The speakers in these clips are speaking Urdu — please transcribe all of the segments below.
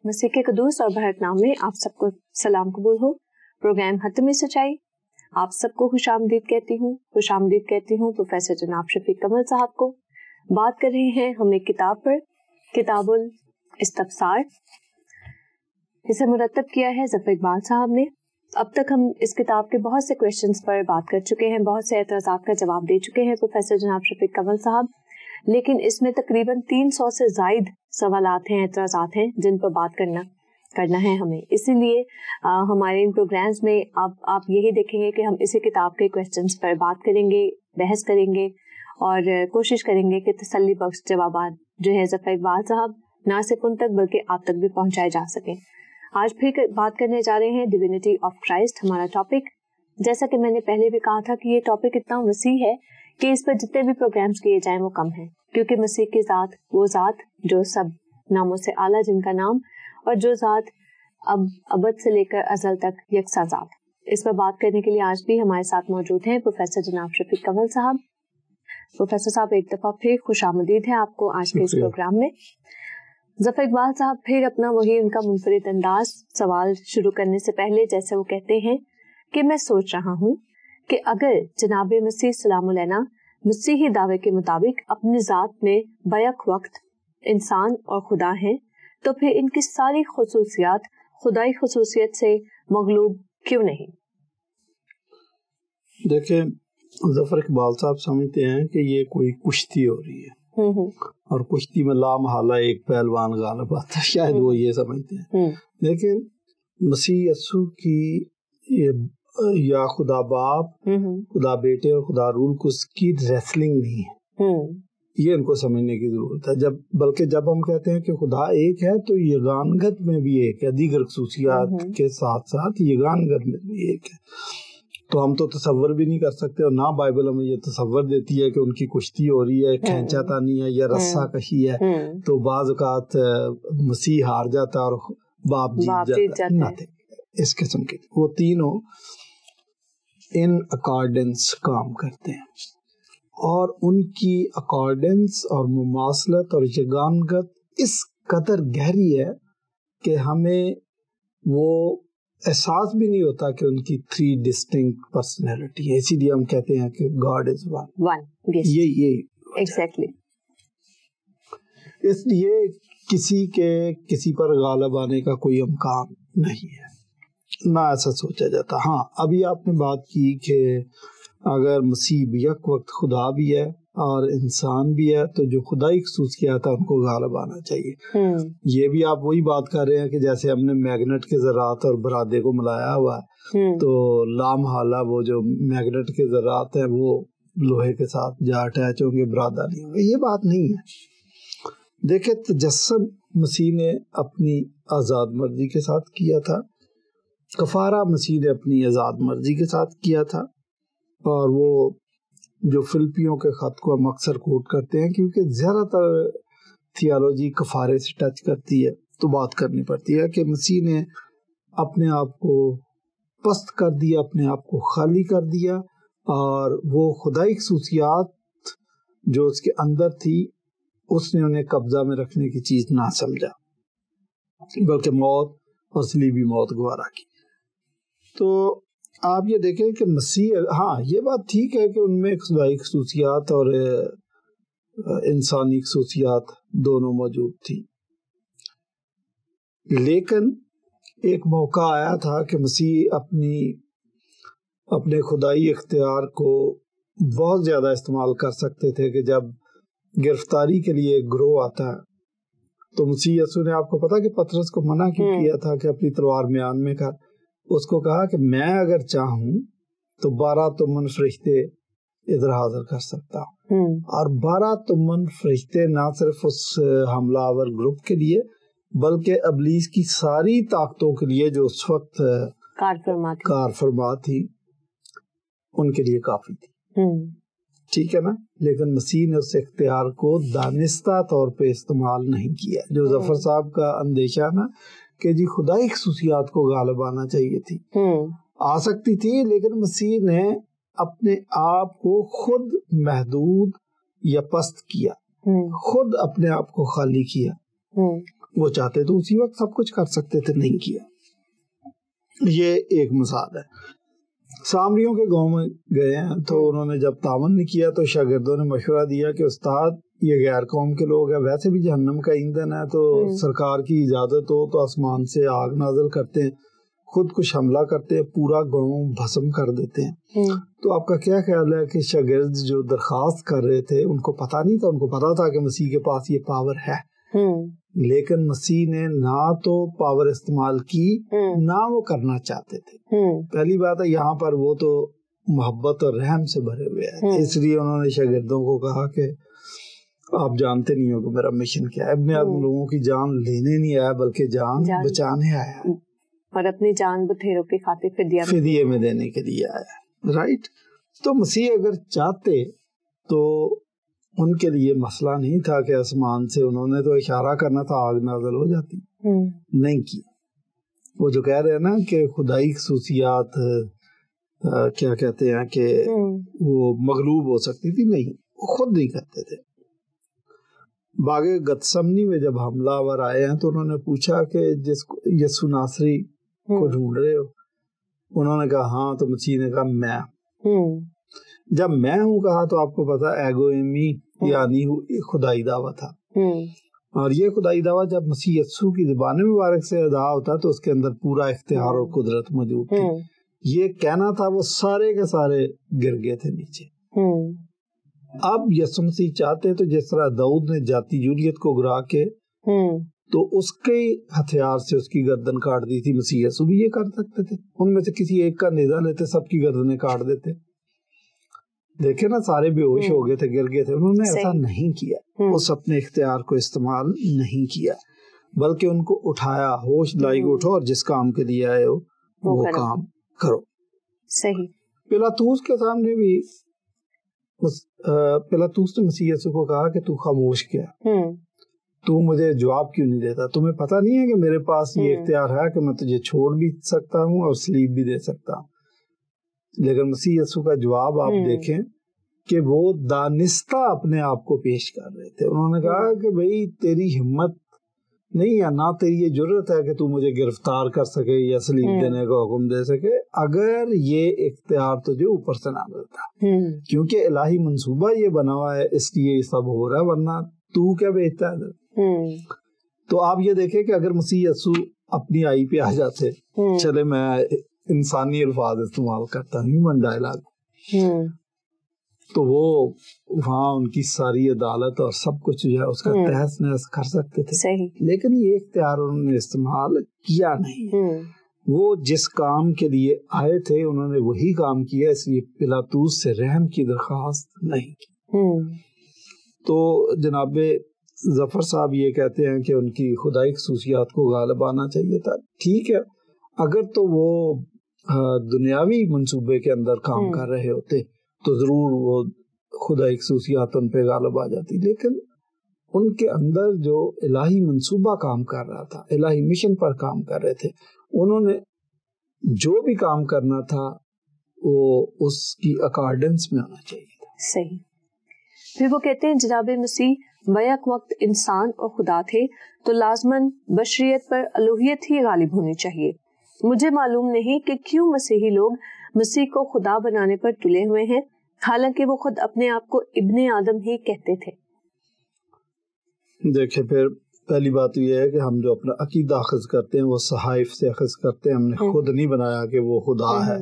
مسیح کے قدوس اور بھرت نام میں آپ سب کو سلام قبول ہو۔ پروگرام حتمی سچائی آپ سب کو خوش آمدید کہتی ہوں پروفیسر جناب شفیق کمل صاحب کو۔ بات کر رہے ہیں ہم ایک کتاب پر، کتاب الاستبصار، اسے مرتب کیا ہے ظفر اقبال صاحب نے۔ اب تک ہم اس کتاب کے بہت سے کویشچنز پر بات کر چکے ہیں، بہت سے اعتراضات کا جواب دے چکے ہیں پروفیسر جناب شفیق کمل صاحب، لیکن اس میں تقریباً 300 سے زائد سوالات ہیں، اعتراضات ہیں جن پر بات کرنا ہے ہمیں۔ اسی لیے ہمارے ان پروگرامز میں اب آپ یہی دیکھیں گے کہ ہم اسی کتاب کے کویشچنز پر بات کریں گے، بحث کریں گے اور کوشش کریں گے کہ تسلی بخش جوابات جو ہے ظفر اقبال صاحب نہ صرف ان تک بلکہ آپ تک بھی پہنچائے جا سکیں۔ آج پھر بات کرنے جا رہے ہیں ڈیوینٹی آف کرائسٹ، ہمارا ٹاپک۔ جیسا کہ میں نے پہلے بھی کہا تھا کہ یہ ٹاپک اتنا وسیع ہے کہ اس پر جتنے بھی پروگرامز کیے جائیں وہ کم ہیں، کیونکہ مسیح کی ذات وہ ذات جو سب ناموں سے اعلیٰ، جن کا نام اور جو ذات ابد سے لے کر ازل تک یکساں ذات۔ اس پر بات کرنے کے لیے آج بھی ہمارے ساتھ موجود ہیں پروفیسر جناب شفیق کمل صاحب۔ پروفیسر صاحب ایک دفعہ پھر خوش آمدید ہے آپ کو آج کے اس پروگرام میں۔ ظفر اقبال صاحب پھر اپنا وہی ان کا منفرد انداز، سوال شروع کرنے سے پہلے جیسے وہ کہتے ہیں کہ میں سوچ رہا ہوں کہ اگر جناب مسیح سلام علیہ مسیحی دعوے کے مطابق اپنی ذات میں بیک وقت انسان اور خدا ہیں تو پھر ان کی ساری خصوصیات خدائی خصوصیت سے مغلوب کیوں نہیں؟ دیکھیں، ظفر اقبال صاحب سمجھتے ہیں کہ یہ کوئی کشتی ہو رہی ہے اور کشتی میں لا محالہ ایک پہلوان غالب آتا ہے، شاید وہ یہ سمجھتے ہیں۔ لیکن مسیح یسوع کی یا خدا باپ، خدا بیٹے اور خدا روح القدس کی ریسلنگ نہیں ہے، یہ ان کو سمجھنے کی ضرورت ہے۔ بلکہ جب ہم کہتے ہیں کہ خدا ایک ہے تو یگانگت میں بھی ایک ہے، دیگر خصوصیات کے ساتھ ساتھ یگانگت میں بھی ایک ہے۔ تو ہم تو تصور بھی نہیں کر سکتے، اور نہ بائبل ہمیں یہ تصور دیتی ہے کہ ان کی کشتی ہو رہی ہے، کھینچا تانی ہے یا رسا کشی ہے، تو بعض اوقات مسیح ہار جاتا ہے اور باپ جیت جاتا ہے۔ اس قسم کے وہ تینوں ان اکارڈنس کام کرتے ہیں، اور ان کی اکارڈنس اور مماثلت اور یگانگت اس قدر گہری ہے کہ ہمیں وہ احساس بھی نہیں ہوتا کہ ان کی 3 ڈسٹنکٹ پرسنالٹی ہے۔ اسی لیے ہم کہتے ہیں کہ گاڈ از ون۔ یہ ایگزیکٹلی، اس لیے کسی پر غالب آنے کا کوئی امکان نہیں ہے، نہ ایسا سوچا جاتا۔ ہاں، ابھی آپ نے بات کی کہ اگر مسیح یک وقت خدا بھی ہے اور انسان بھی ہے تو جو خدائی خصوصیات ہیں ان کو غالب آنا چاہیے۔ یہ بھی آپ وہی بات کر رہے ہیں کہ جیسے ہم نے میگنیٹ کے ذرات اور برادے کو ملایا ہوا ہے تو لامحالہ وہ جو میگنیٹ کے ذرات ہیں وہ لوہے کے ساتھ جا اٹیچ ہوں گے، برادہ نہیں ہوگا، یہ بات نہیں ہے۔ دیکھیں، تجسم مسیح نے اپنی آزاد مرضی کے ساتھ کیا تھا، کفارہ مسیح نے اپنی آزاد مرضی کے ساتھ کیا تھا، اور وہ جو فلپیوں کے خط کو ہم اکثر کوٹ کرتے ہیں کیونکہ زیادہ تر تھیالوجی کفارے سے ٹچ کرتی ہے تو بات کرنی پڑتی ہے کہ مسیح نے اپنے آپ کو پست کر دیا، اپنے آپ کو خالی کر دیا، اور وہ خدائی خصوصیات جو اس کے اندر تھی اس نے انہیں قبضہ میں رکھنے کی چیز نہ سمجھا، بلکہ موت اور صلیبی موت گوارا کی۔ تو آپ یہ دیکھیں کہ مسیح، ہاں یہ بات ٹھیک ہے کہ ان میں خدائی خصوصیات اور انسانی خصوصیات دونوں موجود تھی، لیکن ایک موقع آیا تھا کہ مسیح اپنے خدائی اختیار کو بہت زیادہ استعمال کر سکتے تھے کہ جب گرفتاری کے لیے ایک گروہ آتا ہے تو مسیح یسوع نے، آپ کو پتا کہ پطرس کو منع کیا تھا کہ اپنی تلوار میان میں کر، اس کو کہا کہ میں اگر چاہوں تو 12 تمن فرشتے ادھر حاضر کر سکتا ہوں، اور 12 تمن فرشتے نہ صرف اس حملہ آور گروپ کے لیے بلکہ ابلیس کی ساری طاقتوں کے لیے جو اس وقت کار فرما تھی ان کے لیے کافی تھی۔ ٹھیک ہے نا؟ لیکن مسیح نے اس اختیار کو دانستہ طور پہ استعمال نہیں کیا، جو ظفر صاحب کا اندیشہ نا کہ جی خدائی خصوصیات کو غالب آنا چاہیے تھی، آ سکتی تھی، لیکن مسیح نے اپنے آپ کو خود محدود یا پست کیا، خود اپنے آپ کو خالی کیا، وہ چاہتے تو اسی وقت سب کچھ کر سکتے تھے, نہیں کیا. یہ ایک مثال ہے. سامریوں کے گاؤں میں گئے ہیں تو انہوں نے جب تعاون نہیں کیا تو شاگردوں نے مشورہ دیا کہ استاد یہ غیر قوم کے لوگ ہیں, ویسے بھی جہنم کا ایندھن ہے, تو سرکار کی اجازت ہو تو آسمان سے آگ نازل کرتے ہیں, خود کچھ حملہ کرتے ہیں, پورا گاؤں بھسم کر دیتے ہیں. تو آپ کا کیا خیال ہے کہ شاگرد جو درخواست کر رہے تھے ان کو پتہ نہیں تھا؟ ان کو پتا تھا کہ مسیح کے پاس یہ پاور ہے, لیکن مسیح نے نہ تو پاور استعمال کی نہ وہ کرنا چاہتے تھے. پہلی بات ہے یہاں پر وہ تو محبت اور رحم سے بھرے ہوئے ہیں, اس لیے انہوں نے شاگردوں کو کہا کہ آپ جانتے نہیں ہو کہ میرا مشن کیا ہے. ابن آدم لوگوں کی جان لینے نہیں آیا بلکہ جان بچانے آیا, اور اپنی جان بتھیروں کی خاطر فدیے میں دینے کے لیے آیا. رائٹ. تو مسیح اگر چاہتے تو ان کے لیے مسئلہ نہیں تھا کہ آسمان سے, انہوں نے تو اشارہ کرنا تھا آگ نازل ہو جاتی, نہیں کی. وہ جو کہہ رہے ہیں نا کہ خدائی خصوصیات کیا کہتے ہیں کہ وہ مغلوب ہو سکتی تھی, نہیں, وہ خود نہیں کرتے تھے. باغ گتسمنی میں جب حملہ آور آئے ہیں تو انہوں نے پوچھا کہ جس کو یسوع ناصری کو ڈھونڈ رہے ہو؟ انہوں نے کہا ہاں. تو مسیح نے کہا میں. جب میں ہوں کہا تو آپ کو پتا ایگو ایمی یعنی خدائی دعویٰ تھا, اور یہ خدائی دعویٰ جب مسیح یسوع کی زبان مبارک سے ادا ہوتا تو اس کے اندر پورا اختیار اور قدرت موجود تھی. یہ کہنا تھا وہ سارے کے سارے گر گئے تھے نیچے. اب یسوع مسیح چاہتے تو جس طرح داؤد نے جاتی جولیت کو گرا کے تو اس کے ہتھیار سے اس کی گردن کاٹ دی تھی, مسیح یسوع بھی یہ کر سکتے تھے. ان میں سے کسی ایک کا نیزہ لیتے سب کی گردنیں کاٹ دیتے. دیکھیں نا, سارے بے ہوش ہو گئے تھے, گر گئے تھے. انہوں نے ایسا نہیں کیا, اس اپنے اختیار کو استعمال نہیں کیا, بلکہ ان کو اٹھایا, ہوش لائی کو اٹھو اور جس کام کے لیے آئے ہو وہ کام کرو. صحیح. پلاطوس کے سامنے بھی پلاطوس نے مسیح یسوع کو کہا کہ تو خاموش کیا, تو مجھے جواب کیوں نہیں دیتا؟ تمہیں پتہ نہیں ہے کہ میرے پاس یہ اختیار ہے کہ میں تجھے چھوڑ بھی سکتا ہوں اور سلیب بھی دے سکتا ہوں. لیکن مسیح یسوع کا جواب آپ دیکھیں کہ وہ دانستہ اپنے آپ کو پیش کر رہے تھے. انہوں نے کہا کہ بھئی تیری ہمت نہیں ہے, نہ تیری یہ جرت ہے کہ تو مجھے گرفتار کر سکے یا سلیب دینے کا حکم دے سکے, اگر یہ اختیار تجھے اوپر سے نہ ملتا, کیونکہ الہی منصوبہ یہ بنا ہوا ہے اس لیے یہ سب ہو رہا ہے, ورنہ تو کیا بیچتا ہے. تو آپ یہ دیکھیں کہ اگر مسیح یسوع اپنی آئی پہ آ جاتے, چلے میں انسانی الفاظ استعمال کرتا ہوں, ہیومن ڈائلاگ, تو وہ وہاں ان کی ساری عدالت اور سب کچھ جو ہے اس کا تحس نحس کر سکتے تھے. لیکن یہ اختیار انہوں نے استعمال کیا نہیں. وہ جس کام کے لیے آئے تھے انہوں نے وہی کام کیا, اس لیے پلاطوس سے رحم کی درخواست نہیں کی. تو جناب ظفر صاحب یہ کہتے ہیں کہ ان کی خدائی خصوصیات کو غالب آنا چاہیے تھا. ٹھیک ہے, اگر تو وہ دنیاوی منصوبے کے اندر کام کر رہے ہوتے تو ضرور وہ خدائی خصوصیات ان پہ غالب آ جاتی, لیکن ان کے اندر جو الہی منصوبہ کام کر رہا تھا, الہی مشن پر کام کر رہے تھے, انہوں نے جو بھی کام کرنا تھا وہ اس کی اکارڈنس میں ہونا چاہیے تھا. صحیح. پھر وہ کہتے ہیں جناب مسیح بیک وقت انسان اور خدا تھے تو لازماً بشریت پر الوہیت ہی غالب ہونی چاہیے. مجھے معلوم نہیں کہ کیوں مسیحی لوگ مسیح کو خدا بنانے پر تلے ہوئے ہیں, حالانکہ وہ خود اپنے آپ کو ابن آدم ہی کہتے تھے. دیکھیں, پھر پہلی بات یہ ہے کہ ہم جو اپنا عقیدہ اخذ کرتے ہیں وہ صحائف سے اخذ کرتے ہیں, ہم نے خود نہیں بنایا کہ وہ خدا ہے,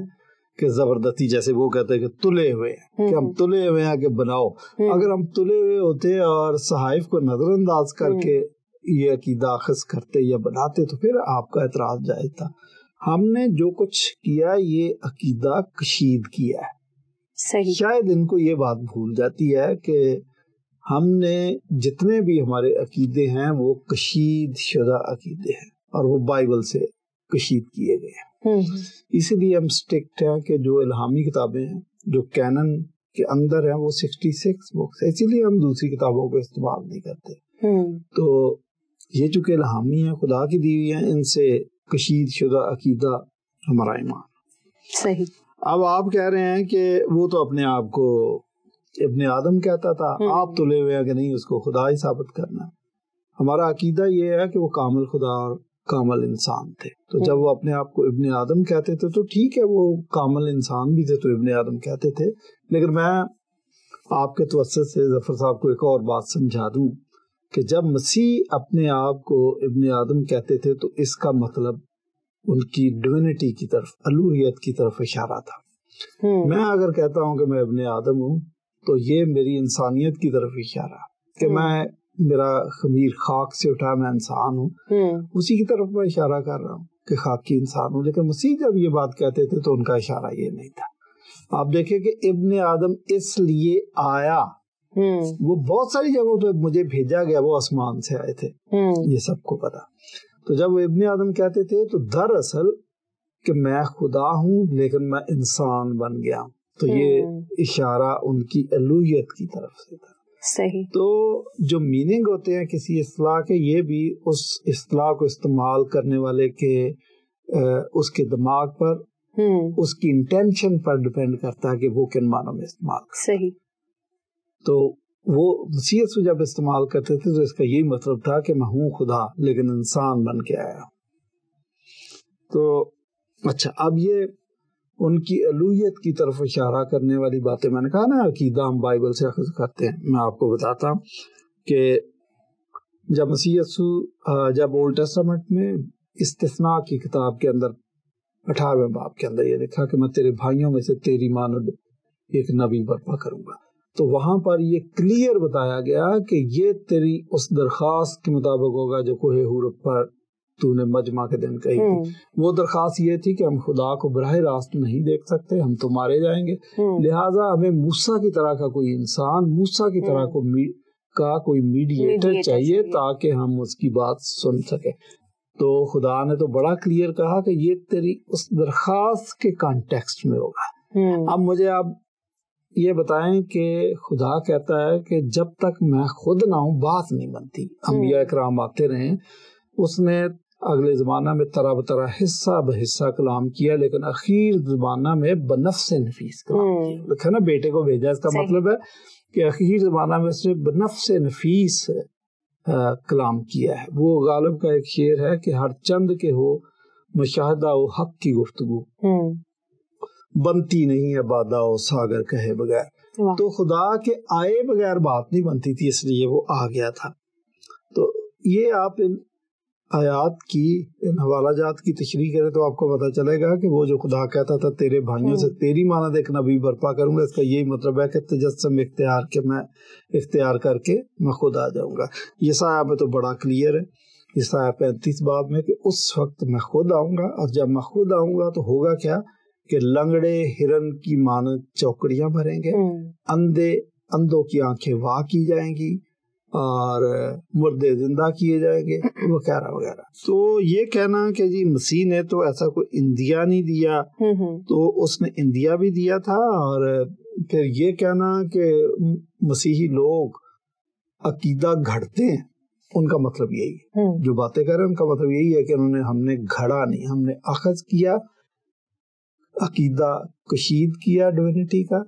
کہ زبردستی جیسے وہ کہتے ہیں کہ تلے ہوئے ہیں, کہ ہم تلے ہوئے ہیں کہ بناؤ. اگر ہم تلے ہوئے ہوتے اور صحائف کو نظر انداز کر کے یہ عقیدہ اخذ کرتے یا بناتے تو پھر آپ کا اعتراض جائز تھا. ہم نے جو کچھ کیا یہ عقیدہ کشید کیا ہے. صحیح. شاید ان کو یہ بات بھول جاتی ہے کہ ہم نے جتنے بھی ہمارے عقیدے ہیں وہ کشید شدہ عقیدے ہیں اور وہ بائبل سے کشید کیے گئے ہیں. اسی لیے ہم اسٹرکٹ ہیں کہ جو الہامی کتابیں ہیں جو کینن کے اندر ہیں وہ 66 بکس, اسی لیے ہم دوسری کتابوں کو استعمال نہیں کرتے. تو یہ چونکہ الہامی ہیں, خدا کی دی ہوئی ہیں, ان سے کشید شدہ عقیدہ ہمارا ایمان. صحیح. اب آپ کہہ رہے ہیں کہ وہ تو اپنے آپ کو ابن آدم کہتا تھا, آپ تلے ہوئے ہیں کہ نہیں, اس کو خدا ہی ثابت کرنا. ہمارا عقیدہ یہ ہے کہ وہ کامل خدا اور کامل انسان تھے. تو جب وہ اپنے آپ کو ابن آدم کہتے تھے تو ٹھیک ہے وہ کامل انسان بھی تھے تو ابن آدم کہتے تھے. لیکن میں آپ کے توسط سے ظفر صاحب کو ایک اور بات سمجھا دوں کہ جب مسیح اپنے آپ کو ابن آدم کہتے تھے تو اس کا مطلب ان کی ڈوینٹی کی طرف، الوہیت کی طرف اشارہ تھا. میں اگر کہتا ہوں کہ میں ابن آدم ہوں تو یہ میری انسانیت کی طرف اشارہ کہ میں، میرا خمیر خاک سے اٹھا، میں انسان ہوں، اسی کی طرف میں اشارہ کر رہا ہوں کہ خاکی انسان ہوں. لیکن مسیح جب یہ بات کہتے تھے تو ان کا اشارہ یہ نہیں تھا. آپ دیکھیں کہ ابن آدم اس لیے آیا، وہ بہت ساری جگہوں پہ مجھے بھیجا گیا، وہ آسمان سے آئے تھے، یہ سب کو پتا. تو جب وہ ابن آدم کہتے تھے تو دراصل کہ میں خدا ہوں لیکن میں انسان بن گیا، تو یہ اشارہ ان کی الوہیت کی طرف سے تھا. صحیح. تو جو میننگ ہوتے ہیں کسی اصطلاح کے، یہ بھی اس اصطلاح کو استعمال کرنے والے کے اس کے دماغ پر، اس کی انٹینشن پر ڈیپینڈ کرتا ہے کہ وہ کن معنوں میں استعمال کرتا. صحیح. تو وہ مسیح سے جب استعمال کرتے تھے تو اس کا یہی مطلب تھا کہ میں ہوں خدا لیکن انسان بن کے آیا. تو اچھا، اب یہ ان کی الوہیت کی طرف اشارہ کرنے والی باتیں، میں نے کہا نا عقیدہ ہم بائبل سے اخذ کرتے ہیں. میں آپ کو بتاتا ہوں کہ جب مسیح یسوع جب اولڈ ٹیسٹامنٹ میں استثناء کی کتاب کے اندر 18ویں باب کے اندر یہ لکھا کہ میں تیرے بھائیوں میں سے تیری مانند ایک نبی برپا کروں گا، تو وہاں پر یہ کلیئر بتایا گیا کہ یہ تیری اس درخواست کے مطابق ہوگا جو کوہ حور پر تو نے مجمع کے دن کہی تھی. وہ درخواست یہ تھی کہ ہم خدا کو براہ راست نہیں دیکھ سکتے، ہم تو مارے جائیں گے، لہٰذا ہمیں موسیٰ کی طرح کا کوئی انسان، موسیٰ کی طرح کا کوئی میڈیٹر چاہیے تاکہ ہم اس کی بات سن سکیں. تو خدا نے تو بڑا کلیئر کہا کہ یہ تیری اس درخواست کے کانٹیکسٹ میں ہوگا. اب مجھے آپ یہ بتائیں کہ خدا کہتا ہے کہ جب تک میں خود نہ ہوں بات نہیں بنتی. انبیاء کرام آتے رہے، اس نے اگلے زمانہ میں طرح بطرح حصہ بحصہ کلام کیا، لیکن اخیر زمانہ میں بنفس نفیس کلام کیا. لکھا نا بیٹے کو بھیجا، اس کا مطلب ہے کہ اخیر زمانہ میں اس نے بنفس نفیس کلام کیا ہے. وہ غالب کا ایک شعر ہے کہ ہر چند کے ہو مشاہدہ و حق کی گفتگو، بنتی نہیں ہے بادہ و ساگر کہے بغیر. تو خدا کے آئے بغیر بات نہیں بنتی تھی، اس لیے وہ آ گیا تھا. تو یہ آپ ان آیات کی، ان حوالہ جات کی تشریح کریں تو آپ کو پتہ چلے گا کہ وہ جو خدا کہتا تھا تیرے بھائیوں سے تیری مانند ایک نبی برپا کروں گا، اس کا یہی مطلب ہے کہ تجسم اختیار کر کے میں خود آ جاؤں گا. یسایہ میں تو بڑا کلیئر ہے، یسایہ 35 باب میں، کہ اس وقت میں خود آؤں گا، اور جب میں خود آؤں گا تو ہوگا کیا کہ لنگڑے ہرن کی مانند چوکڑیاں بھریں گے، اندھوں کی آنکھیں وا کی جائیں گی، اور مردے زندہ کیے جائیں گے، وغیرہ وغیرہ. تو یہ کہنا کہ جی مسیح نے تو ایسا کوئی اندیا نہیں دیا، تو اس نے اندیا بھی دیا تھا. اور پھر یہ کہنا کہ مسیحی لوگ عقیدہ گھڑتے ہیں، ان کا مطلب یہی ہے، جو باتیں کر رہے ہیں ان کا مطلب یہی ہے کہ انہوں نے، ہم نے گھڑا نہیں، ہم نے اخذ کیا، عقیدہ کشید کیا ڈوینٹی کا،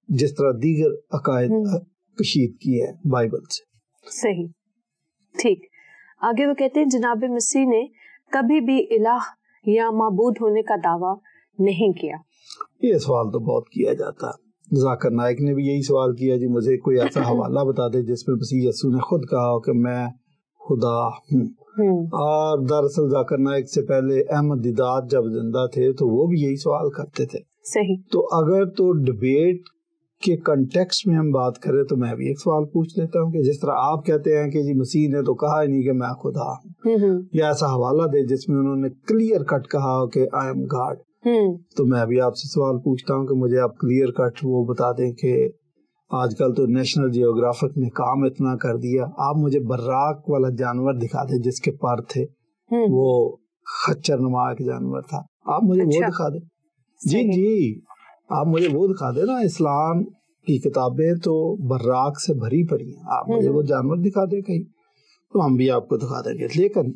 جس طرح دیگر عقائد کشید کیے ہیں بائبل سے. صحیح، ٹھیک. آگے وہ کہتے ہیں جناب مسیح نے کبھی بھی الہ یا معبود ہونے کا دعویٰ نہیں کیا. یہ سوال تو بہت کیا جاتا ہے. ذاکر نائک نے بھی یہی سوال کیا، جی مجھے کوئی ایسا حوالہ بتا دے جس میں مسیح یسوع نے خود کہا ہو کہ میں خدا ہوں. اور دراصل ذاکر نائک سے پہلے احمد دیدات جب زندہ تھے تو وہ بھی یہی سوال کرتے تھے. صحیح. تو اگر تو ڈبیٹ کے کنٹیکسٹ میں ہم بات کریں تو میں بھی ایک سوال پوچھ لیتا ہوں کہ جس طرح آپ کہتے ہیں کہ جی مسیح نے تو کہا ہی نہیں کہ میں خدا ہوں، یا ایسا حوالہ دے جس میں انہوں نے کلیئر کٹ کہا ہو کہ آئی ایم گاڈ، تو میں بھی آپ سے سوال پوچھتا ہوں کہ مجھے آپ کلیئر کٹ وہ بتا دیں کہ آج کل تو نیشنل جیوگرافک نے کام اتنا کر دیا، آپ مجھے براق والا جانور دکھا دیں جس کے پر تھے، وہ خچر نما ایک جانور تھا، آپ مجھے وہ دکھا دیں. جی آپ مجھے وہ دکھا دیں نا. اسلام کی کتابیں تو براق سے بھری پڑی ہیں، آپ مجھے وہ جانور دکھا دیں کہیں تو ہم بھی آپ کو دکھا دیں گے. لیکن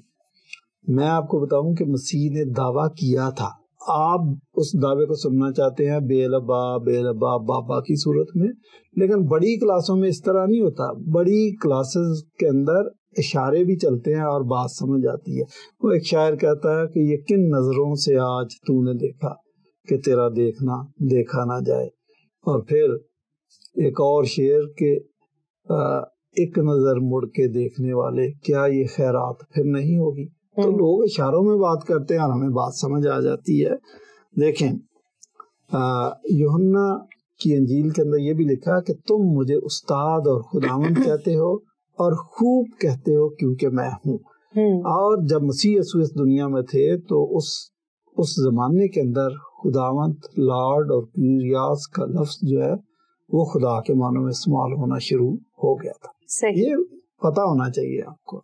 میں آپ کو بتاؤں کہ مسیح نے دعویٰ کیا تھا، آپ اس دعوے کو سننا چاہتے ہیں بے لبا بابا کی صورت میں، لیکن بڑی کلاسوں میں اس طرح نہیں ہوتا. بڑی کلاسز کے اندر اشارے بھی چلتے ہیں اور بات سمجھ آتی ہے. وہ ایک شاعر کہتا ہے کہ یہ کن نظروں سے آج تو نے دیکھا کہ تیرا دیکھنا دیکھا نہ جائے. اور پھر ایک اور شعر کہ ایک نظر مڑ کے دیکھنے والے کیا یہ خیرات پھر نہیں ہوگی. تو لوگ اشاروں میں بات کرتے ہیں اور ہمیں بات سمجھ آ جاتی ہے. دیکھیں یوحنا کی انجیل کے اندر یہ بھی لکھا کہ تم مجھے استاد اور خداوند کہتے ہو اور خوب کہتے ہو کیونکہ میں ہوں. اور جب مسیح یسوع اس دنیا میں تھے تو اس زمانے کے اندر خداوند، لارڈ اور کیوریاس کا لفظ جو ہے وہ خدا کے معنوں میں استعمال ہونا شروع ہو گیا تھا. یہ پتا ہونا چاہیے آپ کو.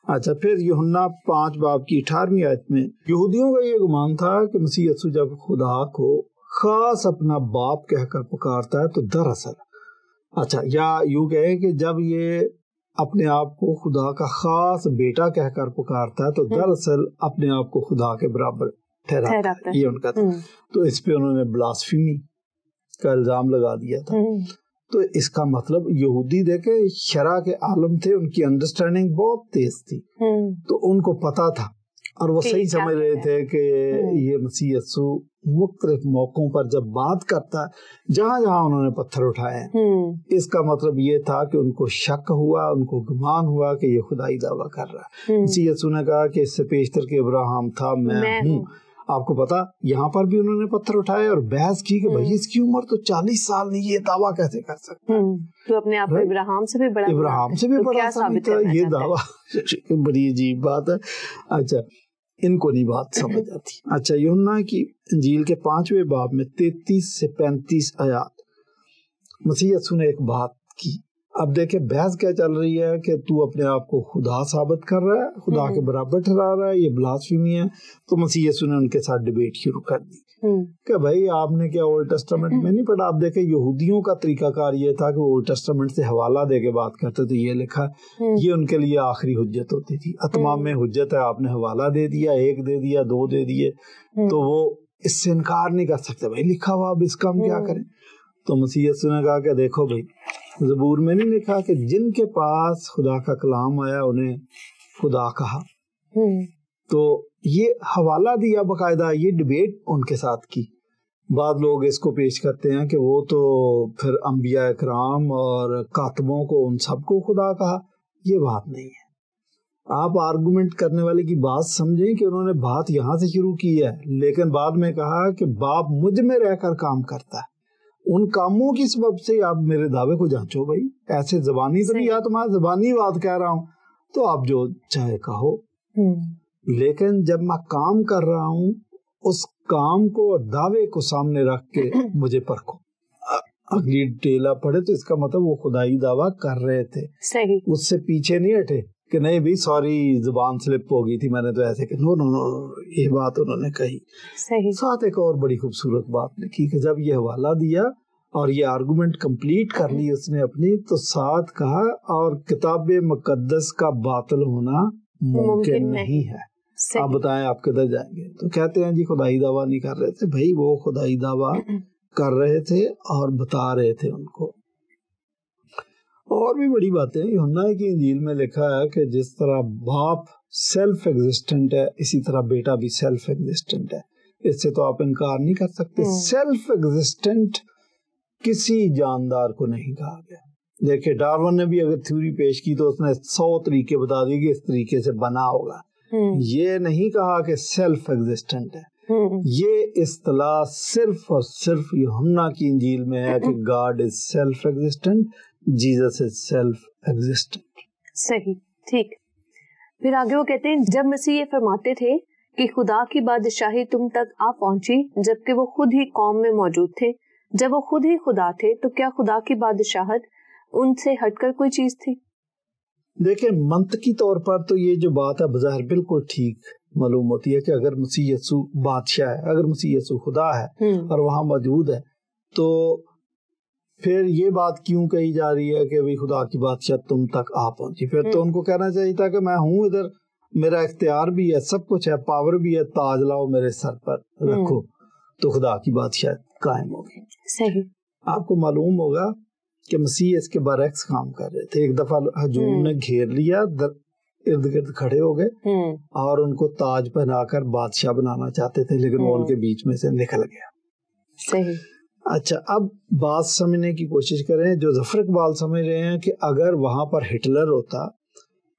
اچھا، پھر یوحنا 5 باب کی 18ویں آیت میں یہودیوں کا یہ گمان تھا کہ مسیح یسوع جب خدا کو خاص اپنا باپ کہہ کر پکارتا ہے تو دراصل یا یوں کہے کہ جب یہ اپنے آپ کو خدا کا خاص بیٹا کہہ کر پکارتا ہے تو دراصل اپنے آپ کو خدا کے برابر ٹھہراتا ہے. یہ ان کا تھا. تو اس پہ انہوں نے بلاسفیمی کا الزام لگا دیا تھا. تو اس کا مطلب یہودی دیکھے شرع کے عالم تھے، ان کی انڈرسٹینڈنگ بہت تیز تھی. تو ان کو پتا تھا اور وہ صحیح سمجھ رہے تھے کہ یہ مسیح یسوع مختلف موقعوں پر جب بات کرتا ہے، جہاں جہاں انہوں نے پتھر اٹھائے ہیں، اس کا مطلب یہ تھا کہ ان کو شک ہوا، ان کو گمان ہوا کہ یہ خدائی دعویٰ کر رہا ہے. مسیح یسوع نے کہا کہ اس سے پیشتر کے ابراہیم تھا، میں ہوں. آپ کو پتا یہاں پر بھی انہوں نے پتھر اٹھائے اور بحث کی کہ بھائی اس کی عمر تو 40 سال نہیں، یہ دعویٰ کیسے کر سکتا؟ تو اپنے آپ ابراہیم سے بھی بڑا ثابت ہے یہ دعویٰ. بڑی عجیب بات ہے. اچھا، ان کو نہیں بات سمجھ آتی. اچھا، یوحنا کی انجیل کے 5ویں باب میں 33 سے 35 آیات مسیح یسوع نے ایک بات کی. اب دیکھیں بحث کیا چل رہی ہے کہ تو اپنے آپ کو خدا ثابت کر رہا ہے، خدا کے برابر ٹھہرا رہا ہے، یہ بلاسفیمی ہے. تو مسیح یسوع نے ان کے ساتھ ڈیبیٹ شروع کر دی کہ بھائی آپ نے کیا اولڈ ٹیسٹامنٹ میں نہیں پڑھا؟ آپ دیکھیں یہودیوں کا طریقہ کار یہ تھا کہ وہ اولڈ ٹیسٹامنٹ سے حوالہ دے کے بات کرتے تھے. یہ لکھا، یہ ان کے لیے آخری حجت ہوتی تھی. اتمام میں حجت ہے، آپ نے حوالہ دے دیا، 1 دے دیا، 2 دے دیے، تو وہ اس سے انکار نہیں کر سکتے. بھائی لکھا ہوا، اب اس کا ہم کیا کریں؟ تو مسیح یسوع نے کہا کہ دیکھو بھائی، زبور میں نہیں لکھا کہ جن کے پاس خدا کا کلام آیا انہیں خدا کہا؟ تو یہ حوالہ دیا باقاعدہ، یہ ڈیبیٹ ان کے ساتھ کی. بعض لوگ اس کو پیش کرتے ہیں کہ وہ تو پھر انبیاء اکرام اور کاتبوں کو ان سب کو خدا کہا. یہ بات نہیں ہے. آپ آرگومنٹ کرنے والے کی بات سمجھیں کہ انہوں نے بات یہاں سے شروع کی ہے، لیکن بعد میں کہا کہ باپ مجھ میں رہ کر کام کرتا ہے، ان کاموں کی سبب سے آپ میرے دعوے کو جانچو. بھائی ایسے زبانی تو نہیں، یا تو میں زبانی بات کہہ رہا ہوں تو آپ جو چاہے کہو، لیکن جب میں کام کر رہا ہوں اس کام کو اور دعوے کو سامنے رکھ کے مجھے پرکھو. اگلی ڈیٹیل پڑھے تو اس کا مطلب وہ خدائی دعویٰ کر رہے تھے، اس سے پیچھے نہیں ہٹے کہ نہیں بھی سوری زبان سلپ ہو گئی تھی، میں نے تو ایسے کہ نو، یہ بات انہوں نے کہی. ساتھ ایک اور بڑی خوبصورت بات لکھی کہ جب یہ حوالہ دیا اور یہ آرگومنٹ کمپلیٹ کر لی اس نے اپنی، تو ساتھ کہا اور کتاب مقدس کا باطل ہونا ممکن نہیں ہے. آپ بتائیں آپ کدھر جائیں گے؟ تو کہتے ہیں جی خدائی دعویٰ نہیں کر رہے تھے. بھائی وہ خدائی دعویٰ کر رہے تھے اور بتا رہے تھے ان کو. اور بھی بڑی باتیں یوحنا کی انجیل میں لکھا ہے کہ جس طرح باپ سیلف ایگزسٹنٹ ہے، اسی طرح بیٹا بھی سیلف ایگزسٹنٹ ہے. اس سے تو آپ انکار نہیں کر سکتے. سیلف ایگزسٹنٹ کسی جاندار کو نہیں کہا گیا. دیکھیں ڈارون نے بھی اگر تھیوری پیش کی تو اس نے 100 طریقے بتا دی کہ اس طریقے سے بنا ہوگا. یہ نہیں کہا کہ سیلف ایگزسٹنٹ ہے. یہ اصطلاح صرف اور صرف یوحنا کی انجیل میں ہے کہ God is self existent, Jesus is self existent. صحیح، ٹھیک. پھر آگے وہ کہتے ہیں جب مسیح یہ فرماتے تھے کہ خدا کی بادشاہی تم تک آ پہنچی جبکہ وہ خود ہی قوم میں موجود تھے، جب وہ خود ہی خدا تھے تو کیا خدا کی بادشاہت ان سے ہٹ کر کوئی چیز تھی؟ دیکھیں منطقی طور پر تو یہ جو بات ہے بظاہر بالکل ٹھیک معلوم ہوتی ہے کہ اگر مسیح یسوع بادشاہ ہے، اگر مسیح یسوع خدا ہے اور وہاں موجود ہے، تو پھر یہ بات کیوں کہی جا رہی ہے کہ بھی خدا کی بادشاہ تم تک آ پہنچی؟ پھر تو ان کو کہنا چاہیے تھا کہ میں ہوں ادھر، میرا اختیار بھی ہے، سب کچھ ہے، پاور بھی ہے، تاج لاؤ میرے سر پر رکھو تو خدا کی بادشاہ قائم ہوگی. صحیح. آپ کو معلوم ہوگا کہ مسیح اس کے برعکس کام کر رہے تھے. ایک دفعہ ہجوم نے گھیر لیا ارد گرد کھڑے ہو گئے اور ان کو تاج پہنا کر بادشاہ بنانا چاہتے تھے، لیکن وہ ان کے بیچ میں سے نکل گیا. صحیح. اچھا، اب بات سمجھنے کی کوشش کریں. جو ظفر اقبال سمجھ رہے ہیں کہ اگر وہاں پر ہٹلر ہوتا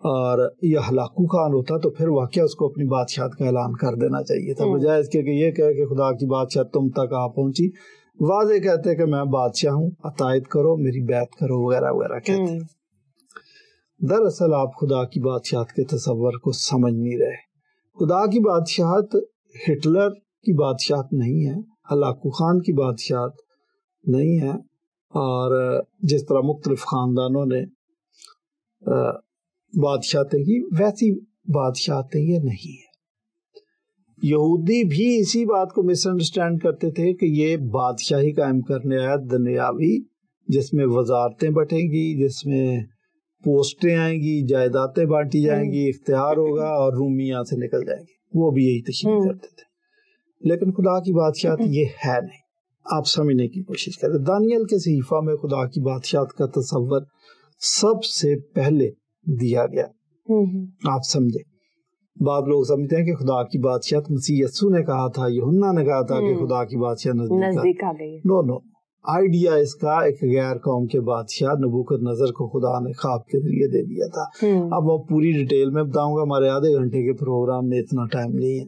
اور یہ ہلاکو خان ہوتا تو پھر واقعہ اس کو اپنی بادشاہت کا اعلان کر دینا چاہیے تھا، بجائے اس کے کہ یہ کہے کہ خدا کی بادشاہت تم تک آ پہنچی. واضح کہتے کہ میں بادشاہ ہوں، عطایت کرو، میری بیعت کرو، وغیرہ وغیرہ کہتے. دراصل آپ خدا کی بادشاہت کے تصور کو سمجھ نہیں رہے. خدا کی بادشاہت ہٹلر کی بادشاہت نہیں ہے، ہلاکو خان کی بادشاہت نہیں ہے، اور جس طرح مختلف خاندانوں نے بادشاہتیں کی ویسی بادشاہتیں یہ نہیں ہے. یہودی بھی اسی بات کو مس انڈرسٹینڈ کرتے تھے کہ یہ بادشاہی قائم کرنے آیا دنیاوی، جس میں وزارتیں بٹیں گی، جس میں پوسٹیں آئیں گی، جائیدادیں بانٹی جائیں گی، اختیار ہوگا اور رومی یہاں سے نکل جائیں گے. وہ بھی یہی تشریح کرتے تھے. لیکن خدا کی بادشاہت یہ ہے نہیں. آپ سمجھنے کی کوشش کریں. دانیل کے صحیفہ میں خدا کی بادشاہت کا تصور سب سے پہلے دیا گیا. آپ سمجھے. بعض لوگ سمجھتے ہیں کہ خدا کی بادشاہت مسیح یسوع نے کہا تھا، یوحنا نے کہا تھا کہ خدا کی بادشاہت نزدیک آ گئی. نو آئیڈیا اس کا ایک غیر قوم کے بادشاہ نبوکدنضر کو خدا نے خواب کے ذریعے دے دیا تھا. اب وہ پوری ڈیٹیل میں بتاؤں گا، ہمارے آدھے گھنٹے کے پروگرام میں اتنا ٹائم نہیں ہے،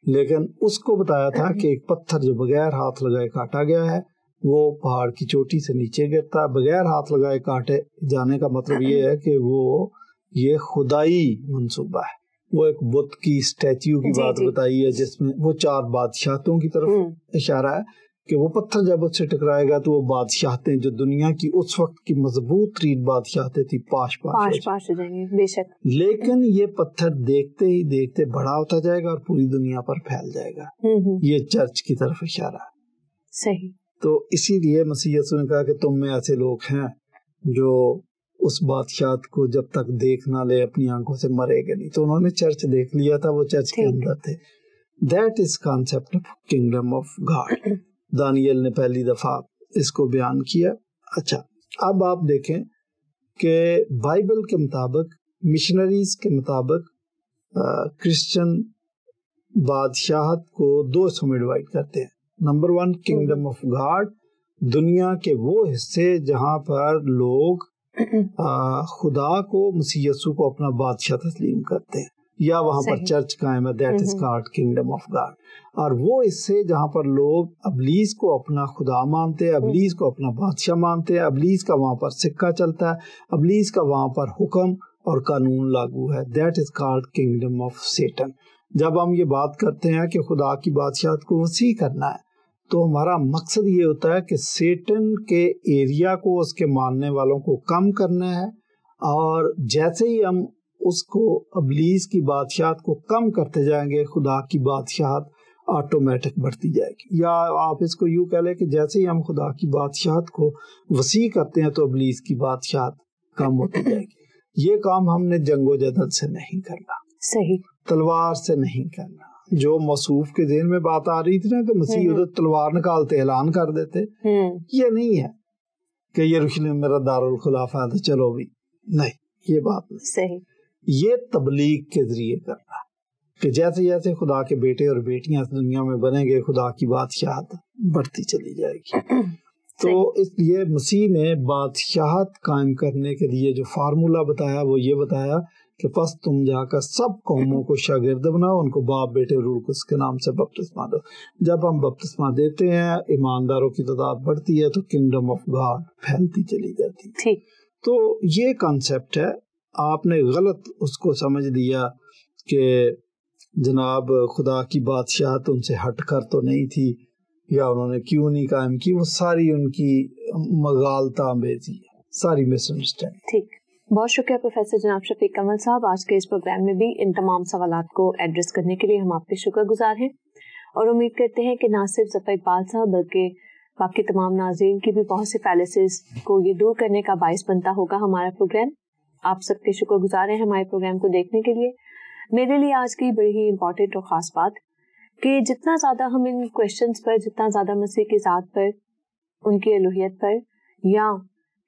لیکن اس کو بتایا تھا کہ ایک پتھر جو بغیر ہاتھ لگائے کاٹا گیا ہے وہ پہاڑ کی چوٹی سے نیچے گرتا ہے. بغیر ہاتھ لگائے کاٹے جانے کا مطلب یہ ہے کہ وہ یہ خدائی منصوبہ ہے. وہ ایک بت کی اسٹیچیو کی بات بتائی ہے جس میں وہ 4 بادشاہتوں کی طرف اشارہ ہے کہ وہ پتھر جب اس سے ٹکرائے گا تو وہ بادشاہتیں جو دنیا کی اس وقت کی مضبوط ترین بادشاہتیں تھی پاش ہو جائیں گے. بے شک. لیکن یہ پتھر دیکھتے ہی دیکھتے بڑا ہوتا جائے گا اور پوری دنیا پر پھیل جائے گا. یہ چرچ کی طرف اشارہ ہے. صحیح. تو اسی لیے مسیح یسوع نے کہا کہ تم میں ایسے لوگ ہیں جو اس بادشاہت کو جب تک دیکھ نہ لے اپنی آنکھوں سے مرے گا نہیں. تو انہوں نے چرچ دیکھ لیا تھا، وہ چرچ کے اندر تھے. That is concept of kingdom of God. Daniel نے پہلی دفعہ اس کو بیان کیا. اچھا، اب آپ دیکھیں کہ بائبل کے مطابق، مشنریز کے مطابق، کرسچن بادشاہت کو 2 حصوں میں ڈیوائیڈ کرتے ہیں. نمبر 1 کنگڈم آف گاڈ، دنیا کے وہ حصے جہاں پر لوگ خدا کو، مسیح یسوع کو اپنا بادشاہ تسلیم کرتے ہیں یا وہاں پر چرچ قائم ہے. That is called kingdom of God. اور وہ حصے جہاں پر لوگ ابلیس کو اپنا خدا مانتے ہیں، ابلیس کو اپنا بادشاہ مانتے ہیں، ابلیس کا وہاں پر سکہ چلتا ہے، ابلیس کا وہاں پر حکم اور قانون لاگو ہے. That is called kingdom of Satan. جب ہم یہ بات کرتے ہیں کہ خدا کی بادشاہت کو وسیع کرنا ہے تو ہمارا مقصد یہ ہوتا ہے کہ سیٹن کے ایریا کو، اس کے ماننے والوں کو کم کرنا ہے، اور جیسے ہی ہم اس کو، ابلیس کی بادشاہت کو کم کرتے جائیں گے، خدا کی بادشاہت آٹومیٹک بڑھتی جائے گی. یا آپ اس کو یوں کہہ لیں کہ جیسے ہی ہم خدا کی بادشاہت کو وسیع کرتے ہیں تو ابلیس کی بادشاہت کم ہوتی جائے گی. یہ کام ہم نے جنگ و جدل سے نہیں کرنا. صحیح. تلوار سے نہیں کرنا. جو موصوف کے ذہن میں بات آ رہی تھی نا کہ مسیح ادھر تلوار نکالتے اعلان کر دیتے، یہ نہیں ہے کہ یروشلم میرا دارالخلافہ ہے تو چلو بھی نہیں، یہ بات نہیں. صحیح. یہ تبلیغ کے ذریعے کرنا کہ جیسے جیسے خدا کے بیٹے اور بیٹیاں دنیا میں بنیں گے خدا کی بادشاہت بڑھتی چلی جائے گی. تو اس لیے مسیح نے بادشاہت قائم کرنے کے لیے جو فارمولا بتایا وہ یہ بتایا کہ پس تم جا کر سب قوموں کو شاگرد بناؤ، ان کو باپ بیٹے روح القدس کے نام سے بپتسمہ دو. جب ہم بپتسمہ دیتے ہیں، ایمانداروں کی تعداد بڑھتی ہے تو کنگڈم آف گاڈ پھیلتی چلی جاتی ہے. تو یہ کانسیپٹ ہے. آپ نے غلط اس کو سمجھ لیا کہ جناب خدا کی بادشاہت ان سے ہٹ کر تو نہیں تھی، یا انہوں نے کیوں نہیں قائم کی. وہ ساری ان کی مغالطہ امیزی ہے، ساری مس انڈرسٹینڈ. ٹھیک. بہت شکریہ پروفیسر جناب شفیق کمل صاحب. آج کے اس پروگرام میں بھی ان تمام سوالات کو ایڈریس کرنے کے لیے ہم آپ کے شکر گزار ہیں، اور امید کرتے ہیں کہ نہ صرف ظفر اقبال صاحب بلکہ باقی تمام ناظرین کی بھی بہت سے فیلسز کو یہ دور کرنے کا باعث بنتا ہوگا ہمارا پروگرام. آپ سب کے شکر گزار ہیں ہمارے پروگرام کو دیکھنے کے لیے. میرے لیے آج کی بڑی ہی امپورٹنٹ اور خاص بات کہ جتنا زیادہ ہم ان کویشچنز پر، جتنا زیادہ مسیح کی ذات پر، ان کی الوہیت پر، یا